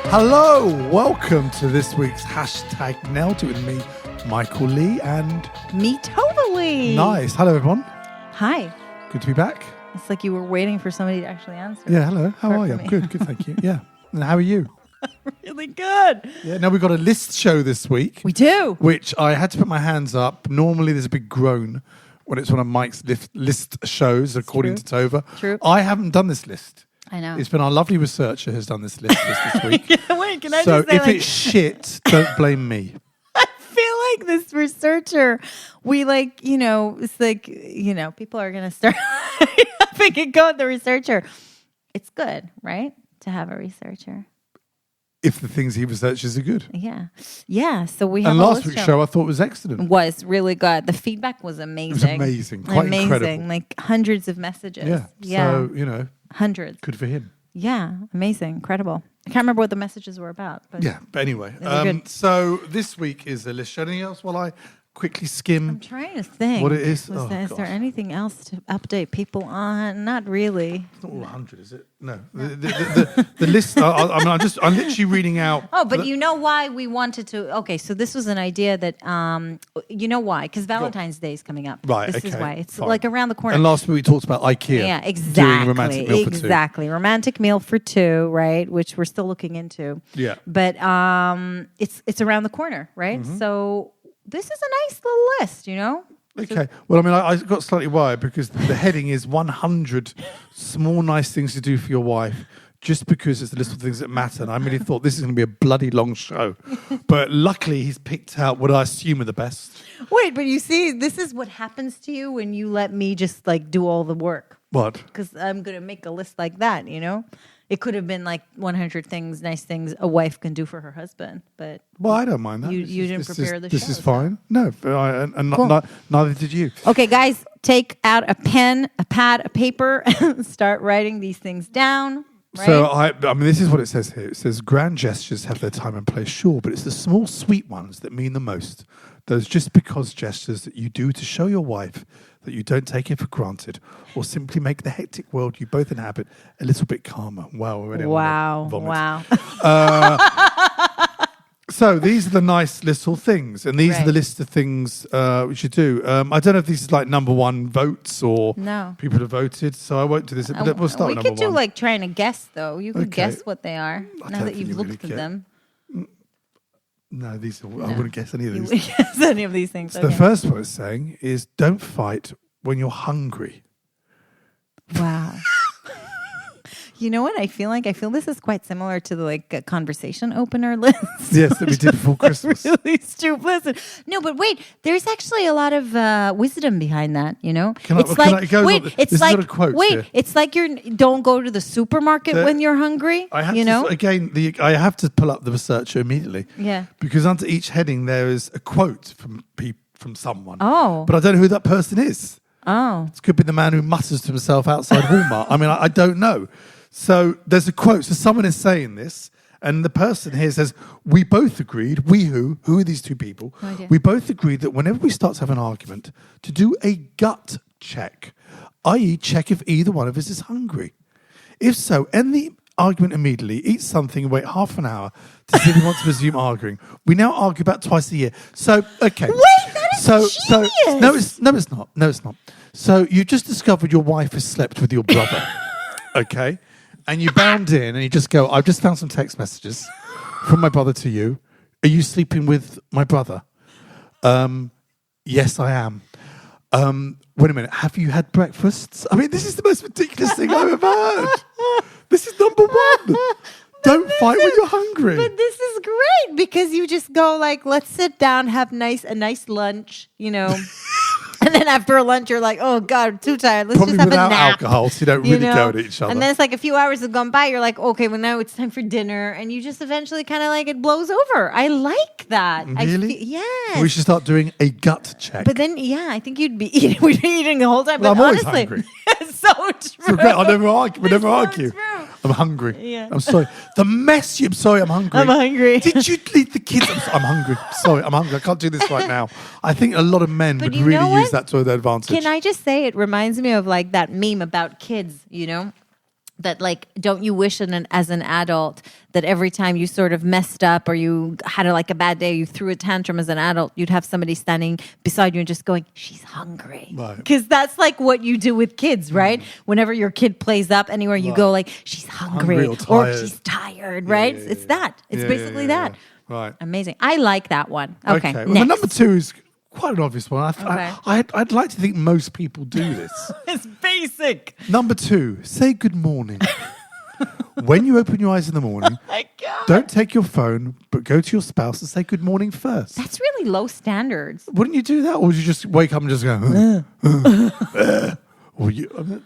Hello, welcome to this week's hashtag Nailed It with me, Michael Lee, and me, Tova Lee. Nice. Hello, everyone. Hi. Good to be back. It's like you were waiting for somebody to actually answer. Yeah, hello. How are you? Good, thank you. Yeah. And how are you? Really good. Yeah, now we've got a list show this week. We do. Which I had to put my hands up. Normally there's a big groan when it's one of Mike's list shows, according to Tova. True. I haven't done this list. I know. It's been our lovely researcher who's done this list this week. Wait, can I so just say, if it's shit, don't blame me. I feel like this researcher, it's like, people are going to start having a go at the researcher. It's good, right? To have a researcher. If the things he researches are good. Yeah. Yeah. So we have and last week's show I thought was excellent. Was really good. The feedback was amazing. It was amazing. Quite incredible. Like hundreds of messages. Yeah. So, hundreds. Good for him. Yeah. Amazing. Incredible. I can't remember what the messages were about. But but anyway. So this week is a list show. Anything else while I quickly skim? I'm trying to think. What it is? Is there anything else to update people on? Not really. It's not all 100, is it? No. The list, I'm literally reading out. Oh, but you know why we wanted to... Okay, so this was an idea that... you know why? Because Valentine's Day is coming up. Right, This is why. It's like around the corner. And last week we talked about IKEA. Yeah, exactly. Doing romantic meal for two. Exactly. Romantic meal for two, right? Which we're still looking into. Yeah. But it's around the corner, right? Mm-hmm. So this is a nice little list, Okay. Well, I got slightly worried because the heading is 100 small nice things to do for your wife, just because it's the list of things that matter. And I really thought this is going to be a bloody long show. But luckily he's picked out what I assume are the best. Wait, but you see, this is what happens to you when you let me just do all the work. What? Because I'm going to make a list like that, It could have been 100 nice things a wife can do for her husband, but... Well, I don't mind that. You didn't prepare the show. This is fine. No, neither did you. Okay, guys, take out a pen, a pad, a paper, and start writing these things down. Right? So, this is what it says here. It says, grand gestures have their time and place, sure, but it's the small, sweet ones that mean the most. Those just because gestures that you do to show your wife that you don't take it for granted or simply make the hectic world you both inhabit a little bit calmer. Wow. Wow. So these are the nice little things, and these are the list of things we should do. I don't know if this is number one votes or people have voted, so I won't do this. But we'll start with number one. We could do trying to guess, though. You could guess what they are now that you've looked at them. No, I wouldn't guess any of these. You wouldn't guess any of these things. So the first one it's saying is don't fight when you're hungry. Wow. You know what I feel like? I feel this is quite similar to the a conversation opener list. Yes, that we did before Christmas. Really stupid. Listen. No, but wait, there's actually a lot of wisdom behind that, It's like you don't go to the supermarket when you're hungry, I have to pull up the researcher immediately. Yeah. Because under each heading there is a quote from someone. Oh. But I don't know who that person is. Oh. It could be the man who mutters to himself outside Walmart. I don't know. So there's a quote. So someone is saying this, and the person here says, we both agreed, who are these two people? No idea. We both agreed that whenever we start to have an argument, to do a gut check, i.e. check if either one of us is hungry. If so, end the argument immediately, eat something, wait half an hour to see if we want to resume arguing. We now argue about twice a year. So, okay. Wait, that is genius. No, it's not. So you just discovered your wife has slept with your brother, okay? And you bound in and you just go, I've just found some text messages from my brother to you. Are you sleeping with my brother? Yes, I am. Wait a minute. Have you had breakfast? This is the most ridiculous thing I've ever heard. This is number one. Don't fight when you're hungry. But this is great because you just go let's sit down, have a nice lunch, And then after lunch, you're like, oh, God, I'm too tired. Let's Probably just have a without nap. alcohol, so you don't really go at each other. And then it's a few hours have gone by. You're like, okay, well, now it's time for dinner. And you just eventually kind of it blows over. I like that. Really? Yes. We should start doing a gut check. But then, I think you'd be eating the whole time. Well, but I'm always honestly, hungry. It's so true. I never argue. We never argue. True. I'm hungry. Yeah. I'm sorry. The mess. I'm sorry. I'm hungry. I'm hungry. Did you leave the kids? I'm hungry. Sorry. I'm hungry. I can't do this right now. I think a lot of men would really use that to their advantage. Can I just say it reminds me of that meme about kids, that like, don't you wish as an adult that every time you sort of messed up or you had a bad day, you threw a tantrum as an adult, you'd have somebody standing beside you and just going, she's hungry. Right. Because that's like what you do with kids, right? Whenever your kid plays up anywhere, you go like, she's hungry or she's tired, right? It's that. It's basically that. Right. Amazing. I like that one. Okay. Well, next. the number 2 is quite an obvious one. I'd like to think most people do this. It's basic. Number 2, say good morning. When you open your eyes in the morning, My God. don't take your phone, but go to your spouse and say good morning first. That's really low standards. Wouldn't you do that? Or would you just wake up and just go,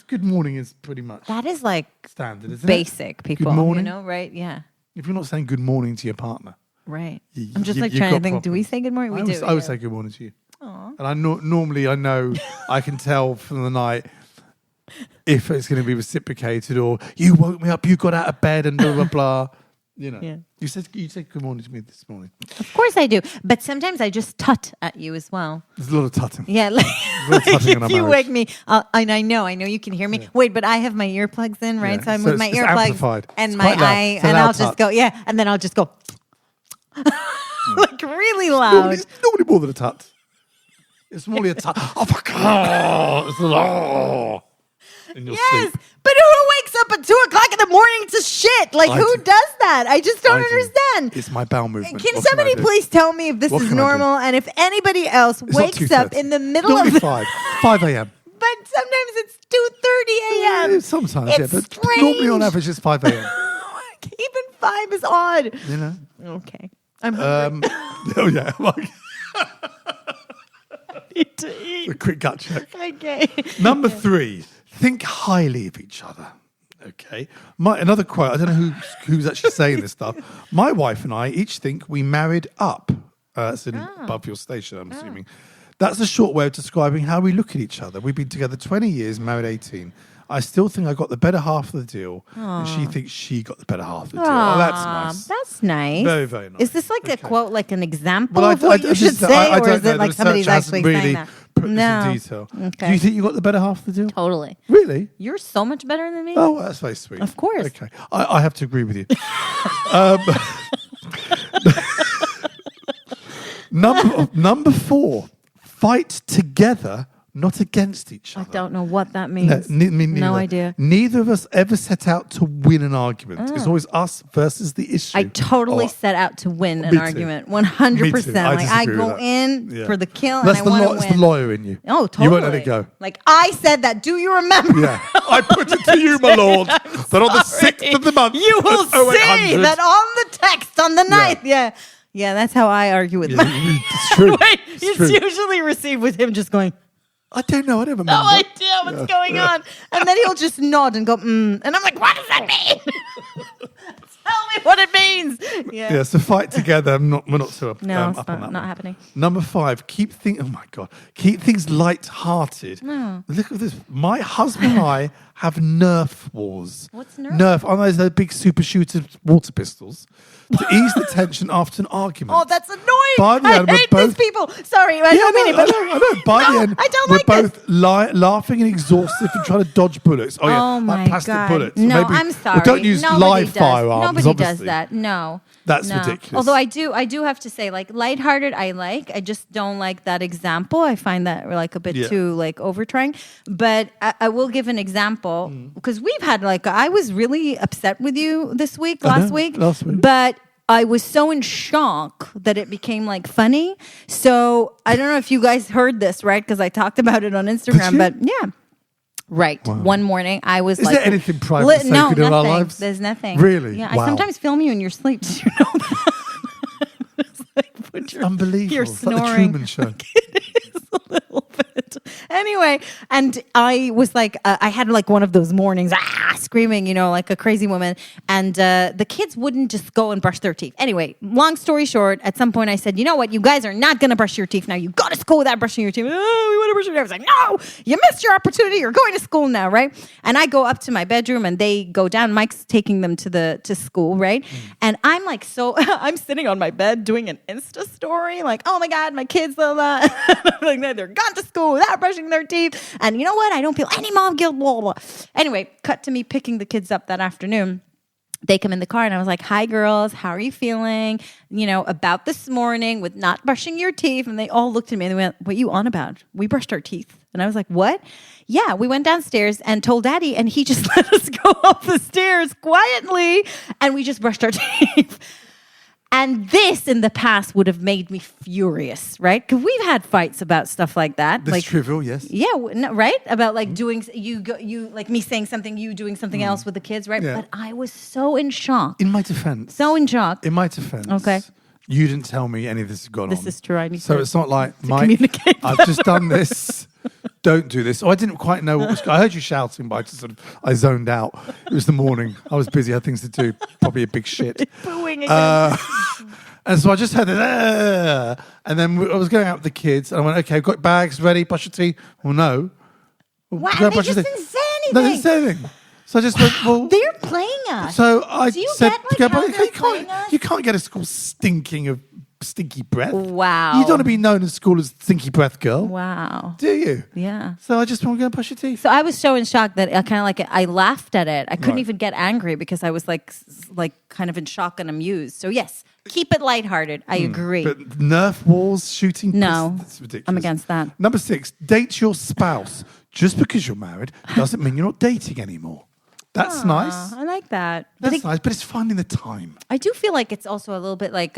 good morning is pretty much That is like standard, isn't basic, it? people. Good morning. You know, right? Yeah. If you're not saying good morning to your partner. Right. You- I'm just you- like you've trying to got think, do we problems. say good morning? We do. I would say good morning to you. And I normally I know I can tell from the night if it's going to be reciprocated or you woke me up, you got out of bed and blah blah blah. You know, Yeah. you said good morning to me this morning. Of course I do. But sometimes I just tut at you as well. There's a lot of tutting. Yeah. Like, We're touching on if our you marriage. wake me, and I know you can hear me. Yeah. Wait, but I have my earplugs in, right? Yeah. So I'm So with my it's earplugs amplified. and It's my quite loud. eye, It's a and loud I'll just tut. go, and then I'll just go, like really Normally, loud. it's normally more than a tut. It's normally a tut. Oh fuck! Oh, it's in your Yes, sleep. but who wakes up at 2:00 in the morning to shit? Like, I who do. does that? I just don't I do. understand. It's my bowel movement. Can What somebody I do? please tell me if this What is can I do? normal and if anybody else It's not wakes up 2:30. in the middle Normally of the 5 a.m. But sometimes it's 2:30 a.m. Sometimes, It's yeah, but strange. normally on average it's 5 a.m. Even 5 is odd. You know. Okay. I'm hungry. Oh yeah. Like, I need to eat. a quick gut check. Okay. Number 3, think highly of each other. Okay. Another quote, I don't know who's actually saying this stuff. My wife and I each think we married up. That's in above your station, I'm assuming. That's a short way of describing how we look at each other. We've been together 20 years, married 18. I still think I got the better half of the deal, and she thinks she got the better half of the deal. Oh, that's nice. That's nice. Very, very nice. Is this like a quote, like an example Well, of what you should say, I or don't is know. it like The somebody's research hasn't actually saying really that? put this No. in detail. Okay. Do you think you got the better half of the deal? Totally. Really? You're so much better than me. Oh, well, that's very sweet. Of course. Okay. I have to agree with you. Number 4, fight together, not against each I other. don't know what that means. Me neither. No idea. Neither of us ever set out to win an argument. It's always us versus the issue. I totally Oh, set out to win an Me too. argument, Me 100%. too. I Like I disagree go with that. in Yeah. for the kill, That's and I want to it's win. the lawyer in you. Oh, totally. You won't let it go. Like I said that. Do you remember? Yeah. I put it to you, my lord, that on the 6th of the month, You will at 0800 see that on the text on the 9th. Yeah. Yeah, that's how I argue with Yeah, my. it's true. Wait, It's it's true. usually received with him just going, I don't know. I don't remember. no idea what's going on. And then he'll just nod and go, And I'm like, what does that mean? Tell me what it means. Yeah. Yeah, so fight together. We're not too No, it's up on that not one. happening. Number 5, keep things light-hearted. No. Look at this. My husband and I have Nerf wars. What's Nerf? Nerf, are those big super shooter water pistols to ease the tension after an argument. Oh, that's annoying. By the I end, we're hate both- these people. Sorry, I Yeah, don't mean it, but I know. By No, the end, I don't we're like this. both laughing and exhaustive and trying to dodge bullets. Oh, yeah, Oh my like plastic God. bullets. No, Maybe, I'm sorry. Well, don't use Nobody live does. firearms, Nobody obviously. does that. No. That's No. ridiculous. Although I do have to say, like, lighthearted, I like. I just don't like that example. I find that like a bit Yeah. too like over trying. But I will give an example Mm. because we've had like I was really upset with you this week, last week, last week. but. I was so in shock that it became like funny. So I don't know if you guys heard this, right? Because I talked about it on Instagram, you? but yeah. Right. One morning I was Is like... there anything private and no, sacred in our nothing. lives? There's nothing. Really? Yeah. Wow. I sometimes film you in your sleep. Did you know that? It's like, put your, Unbelievable. You're It's like the snoring. Truman Show. It is a little bit. Anyway, and I was like, I had like one of those mornings, screaming, you know, like a crazy woman. And the kids wouldn't just go and brush their teeth. Anyway, long story short, at some point I said, you know what, you guys are not going to brush your teeth now. You got to school without brushing your teeth. Oh, we want to brush your teeth. I was like, no, you missed your opportunity. You're going to school now, right? And I go up to my bedroom and they go down. Mike's taking them to school, right? And I'm like, so I'm sitting on my bed doing an Insta story, like, oh my God, my kids, blah, blah. Like, they're gone to school. without brushing their teeth. And you know what? I don't feel any mom guilt, blah, blah, blah. Anyway, cut to me picking the kids up that afternoon. They come in the car and I was like, hi, girls, how are you feeling? About this morning with not brushing your teeth. And they all looked at me and they went, what are you on about? We brushed our teeth. And I was like, what? Yeah, we went downstairs and told Daddy and he just let us go up the stairs quietly and we just brushed our teeth. And this in the past would have made me furious, right? Because we've had fights about stuff like that. This trivial, yes. Yeah, right? About like doing, you like me saying something, you doing something else with the kids, right? Yeah. But I was so in shock. In my defense. So in shock. In my defense. Okay. You didn't tell me any of this has gone on. This is true. I need so to it's not like, to Mike, communicate. I've just done this. Don't do this. Oh, I didn't quite know what was going on. I heard you shouting, but I zoned out. It was the morning. I was busy. I had things to do. Probably a big shit. Booing again. And so I just heard it. And then I was going out with the kids. And I went, okay, I've got bags ready. Brush your teeth. Well, no. Wow, Go they brush just your didn't teeth. say anything. No, they didn't say anything. So I just went, well. They're playing us. So I Do you said, get, like, go, how but they're playing us? you can't get a school stinking of stinky breath. Wow. You don't want to be known at school as stinky breath girl. Wow. Do you? Yeah. So I just want to go and brush your teeth. So I was so in shock that I laughed at it. I couldn't Right. even get angry because I was like kind of in shock and amused. So yes, keep it lighthearted. I agree. But Nerf wars, shooting No, that's ridiculous. I'm against that. Number 6, date your spouse. Just because you're married doesn't mean you're not dating anymore. That's nice. I like that. That's nice, but it's finding the time. I do feel like it's also a little bit like,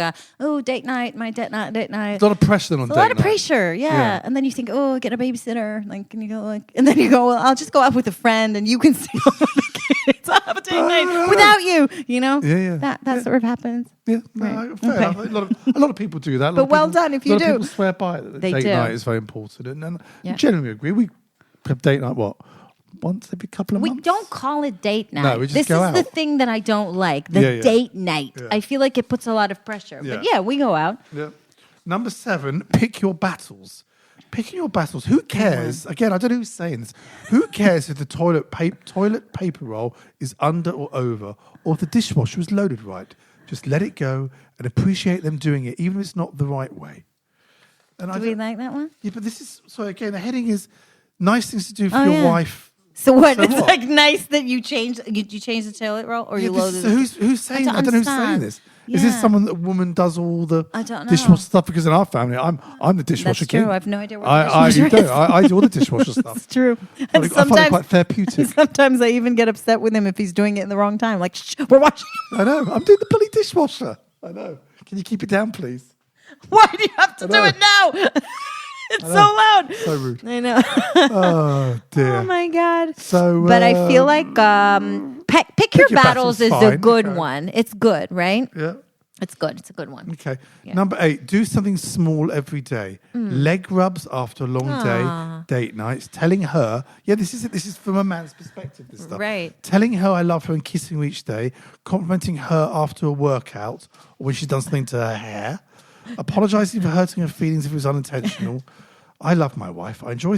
date night, my date night. There's a lot of pressure on It's date a lot of night. pressure, yeah. Yeah. And then you think, get a babysitter. Like, and you go and then you go, well, I'll just go out with a friend and you can stay home with the kids. I'll have a date night without you. Yeah. That sort of happens. Yeah, Right. fair Okay. enough. A lot of people do that. But well done if you A lot do. of people swear by it. That They date do. night is very important. And Yeah. generally agree. We have date night, what? Once every couple of We months? don't call it date night. No, we just this go is the out. thing that I don't like. The Yeah. date night. Yeah. I feel like it puts a lot of pressure. Yeah. But yeah, we go out. Yeah. Number 7, pick your battles. Picking your battles. Who cares? Again, I don't know who's saying this. Who cares if the toilet paper roll is under or over, or if the dishwasher is loaded right? Just let it go and appreciate them doing it, even if it's not the right way. And Do we like that one? Yeah, but this is so. Again, the heading is nice things to do for Oh, your yeah. wife. So what? So It's what? like nice that you change the toilet roll or Yeah, you this loaded is- it. who's saying? don't I don't know who's saying understand. this. Is this Yeah. someone that a woman does all the I don't know. dishwasher stuff? Because in our family, I'm the dishwasher That's true. king. I have no idea what I the you dishwasher do. I do all the dishwasher stuff. It's true. I And find it quite therapeutic. sometimes I even get upset with him if he's doing it in the wrong time. Like, shh, we're watching. I know. I'm doing the bloody dishwasher. I know. Can you keep it down, please? Why do you have to I do know. it now? It's I so know. loud. So rude. I know. Oh dear. Oh my god. So, but I feel like pick your your battles battles, is a fine, good okay. one. It's good, right? Yeah. It's good. It's a good one. Okay. Yeah. Number 8, do something small every day. Leg rubs after a long Ah. day, date nights, telling her, this is it. This is from a man's perspective, this stuff. Right. Telling her I love her and kissing her each day, complimenting her after a workout or when she's done something to her hair, apologizing for hurting her feelings if it was unintentional. I love my wife. I enjoy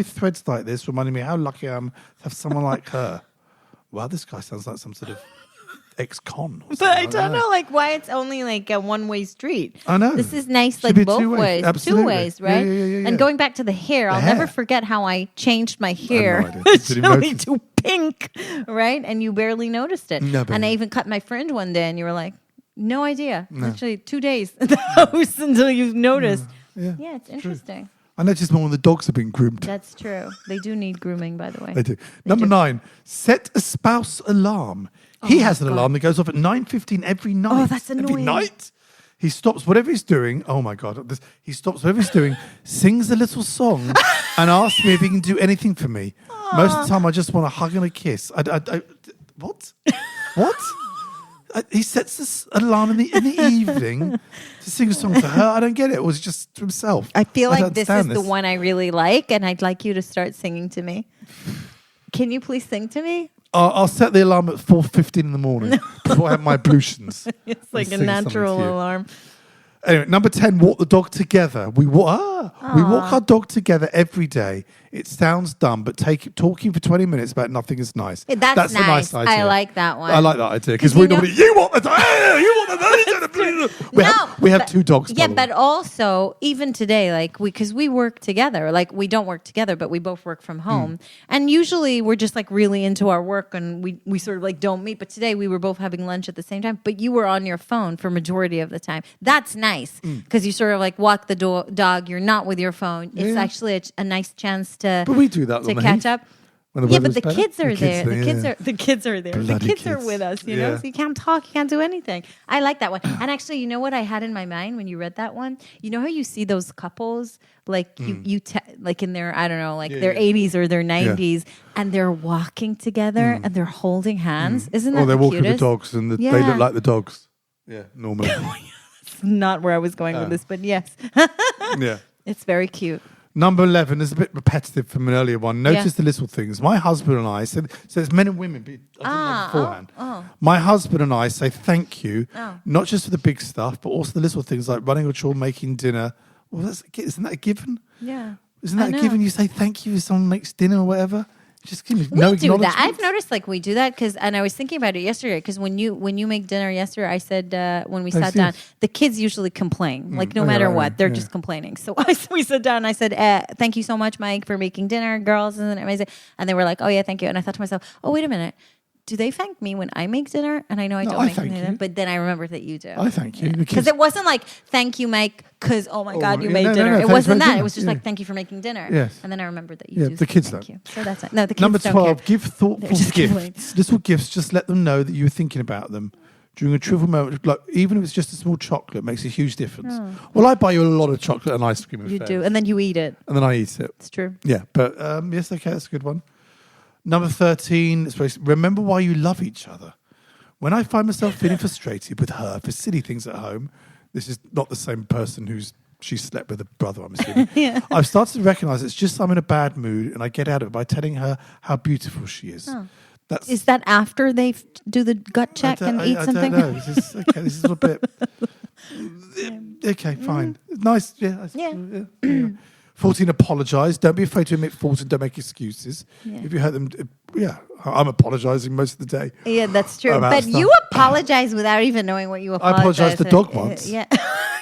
threads like this, reminding me how lucky I am to have someone like her. Wow, this guy sounds like some sort of ex-con. Or But I something. don't know, like, why it's only like a one-way street. I know. This is nice, Should like be both two-way. ways, Absolutely. 2 ways, Yeah, right? yeah. And going back to the hair, I'll hair. never forget how I changed my hair idea. Did you chili notice? to pink, right? And you barely noticed it. No, and I barely. even cut my fringe one day, and you were like, "No idea." Literally 2 days in the house until you noticed. Yeah. Yeah, it's interesting. I noticed more when the dogs have been groomed. That's true. They do need grooming, by the way. They do. Number 9, set a spouse alarm. He has an alarm that goes off at 9:15 every night. Oh, that's Every annoying. night. He stops whatever he's doing. Oh my God. He stops whatever he's doing, sings a little song, and asks me if he can do anything for me. Most of the time, I just want a hug and a kiss. What? What? He sets this alarm in the evening to sing a song to her. I don't get it. Or was it just to himself? I feel like don't this is understand the one I really like, and I'd like you to start singing to me. Can you please sing to me? I'll set the alarm at 4:15 in the morning before I have my ablutions. It's like a sing something natural to you. alarm. Anyway, number 10, walk the dog together. We walk our dog together every day. It sounds dumb, but talking for 20 minutes about nothing is nice. That's a nice idea. I like that one. I like that idea because we normally, you want the time, you want the we have two dogs. Yeah, but also even today, like because we work together, like we don't work together, but we both work from home, and usually we're just like really into our work, and we sort of like don't meet. But today we were both having lunch at the same time, but you were on your phone for majority of the time. That's nice because you sort of like walk the dog. You're not with your phone. It's actually a nice chance to. But we do that to catch up. Yeah, but the kids are there. The kids are there. Bloody the kids are with us, you know? So you can't talk, you can't do anything. I like that one. And actually, you know what I had in my mind when you read that one? You know how you see those couples, like like in their, I don't know, like their 80s or their 90s, and they're walking together and they're holding hands. Isn't that they're the walking cutest? the dogs and they look like the dogs. Yeah, normally. It's not where I was going with this, but yes. Yeah. It's very cute. Number 11 is a bit repetitive from an earlier one. Notice the little things. My husband and I, so it's men and women, but I didn't know beforehand. My husband and I say thank you, not just for the big stuff, but also the little things like running a chore, making dinner. Well, isn't that a given? Yeah. Isn't that a given? You say thank you if someone makes dinner or whatever. Just give me we do that. I've noticed like we do that and I was thinking about it yesterday because when you make dinner yesterday, I said when we sat down, the kids usually complain like no matter what, they're just complaining. So we sat down and I said, "Thank you so much, Mike, for making dinner, girls, isn't it amazing?" And they were like, "Oh yeah, thank you." And I thought to myself, "Oh wait a minute." Do they thank me when I make dinner? And I know I don't make dinner, but then I remember that you do. I thank you. Because it wasn't like, thank you, Mike, because, oh my God, you made dinner. It wasn't that. It was just like, thank you for making dinner. Yes. And then I remembered that you do. The kids thank don't. You. So that's it. No, the kids Number don't 12, care. give thoughtful gifts. Little gifts, just let them know that you were thinking about them. During a trivial moment, like even if it's just a small chocolate, makes a huge difference. Well, I buy you a lot of chocolate and ice cream. You do. And then you eat it. And then I eat it. It's true. Yeah. But yes, okay, that's a good one. Number 13, remember why you love each other. When I find myself feeling frustrated with her for silly things at home, this is not the same person she slept with a brother, I'm assuming. I've started to recognise it's just I'm in a bad mood and I get out of it by telling her how beautiful she is. Oh. Is that after they do the gut check and eat something? I don't know. This is a bit... Okay, fine. Nice. Yeah. 14, apologise. Don't be afraid to admit fault and don't make excuses. Yeah. If you hurt them, I'm apologising most of the day. Yeah, that's true. But you apologise without even knowing what you apologise. I apologised to the dog once. Yeah.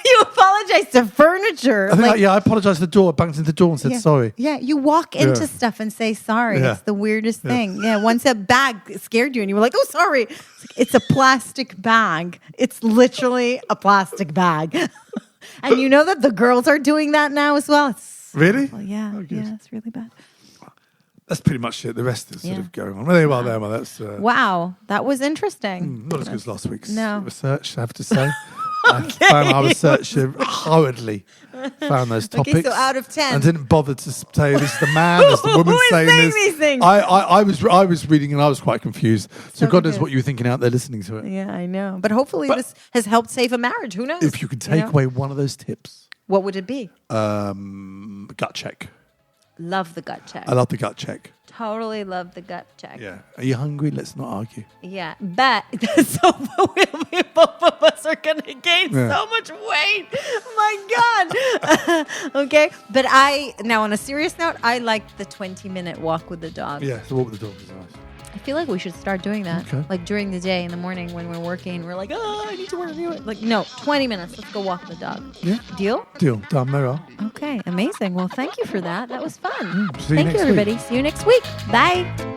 You apologise to furniture. I apologised to the door. I banged into the door and said sorry. Yeah, you walk into stuff and say sorry. Yeah. It's the weirdest thing. Yeah, once a bag scared you and you were like, oh, sorry. It's a plastic bag. It's literally a plastic bag. And you know that the girls are doing that now as well. Really? Well, yeah. Oh, yeah, it's really bad. That's pretty much it. The rest is sort of going on. Well, that's... wow, that was interesting. Not as good as last week's research, I have to say. Okay. I found our researcher hurriedly found those topics. Okay, so out of 10. And didn't bother to say this is the man, this is the woman saying this. These things? I was reading and I was quite confused. So God knows what you were thinking out there listening to it. Yeah, I know. But hopefully this has helped save a marriage. Who knows? If you could take away one of those tips. What would it be? Gut check. Love the gut check. I love the gut check. Totally love the gut check. Yeah. Are you hungry? Let's not argue. Yeah. But so both of us are going to gain so much weight. My God. Okay. But now on a serious note, I like the 20-minute walk with the dog. Yeah. So walk with the dog is nice. I feel like we should start doing that. Okay. Like during the day in the morning when we're working, we're like, I need to work. Like, no, 20 minutes. Let's go walk the dog. Yeah. Deal? Deal. Done, Mira. Okay. Amazing. Well, thank you for that. That was fun. Thank you, everybody. See you next week. Bye.